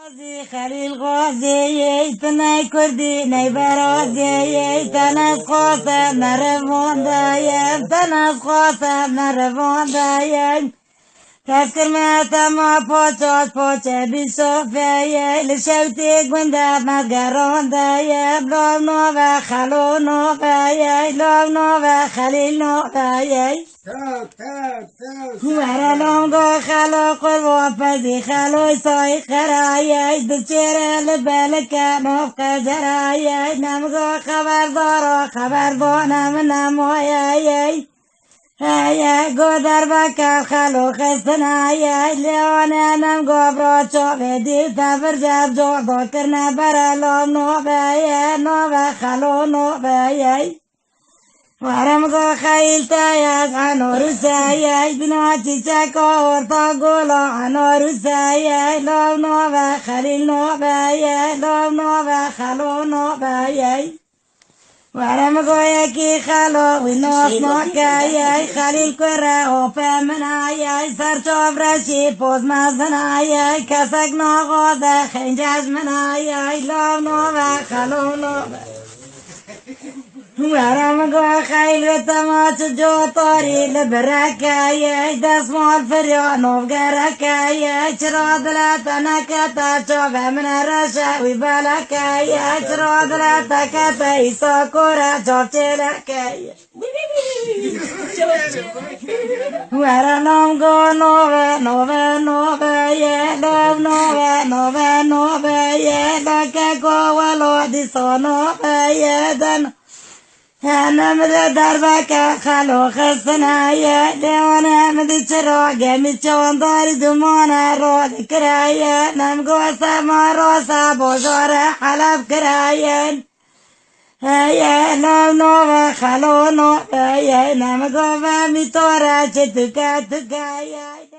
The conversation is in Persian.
غازی خلیل غازی تنای کردی نی برازی تناس خواستم نروان تناس خواستم نروان تذكر ما تما بوچوش بوچه بی صوفیه لشوتی گنده مزگران دایه لوگ نوه خلو نوه لوگ نوه خلیل نوه ورلونگو خلو قربان پزی خلو سای خرایه دچره لبلکه نوف قجرایه نمگو خبردارم نمویه گودر بکر خلو خستنایه لیوانم گوبرا چوبه دیل تفر جب جور دوکر نبره لوم نوبه خلو نوبه ورم گو خیل تایز عنور سایه بناچی چکا ورطا گولا عنور سایه لوم نوبه خلیل نوبه لوم نوبه خلو نوبه ورم گویا کی خلو وی نوف نوکای خلیل کره او پمنای سر چوب رشی پوز مزنای کسک ناغاده خنجاز منای لو نوه خلو نوه ورم گو خیل و تماچ جو تاری لبرکای دستمال فریان نوف گرکای چرا دلتا نکتا چوبه من رشوی بلکای چرا دلتا کتا ایسا کورا چوب چلکای ورنام گو نوه لکه گو ولو دیسا نوه دن نمد دربك خلو خصنايا ديوانا مد چراغ میچون داری دمانا رود کرایا نمگو سما روسا بوزار حلب کرایا هيا لو نو خلو نو هيا نمگو و میتورا چتکا تکایا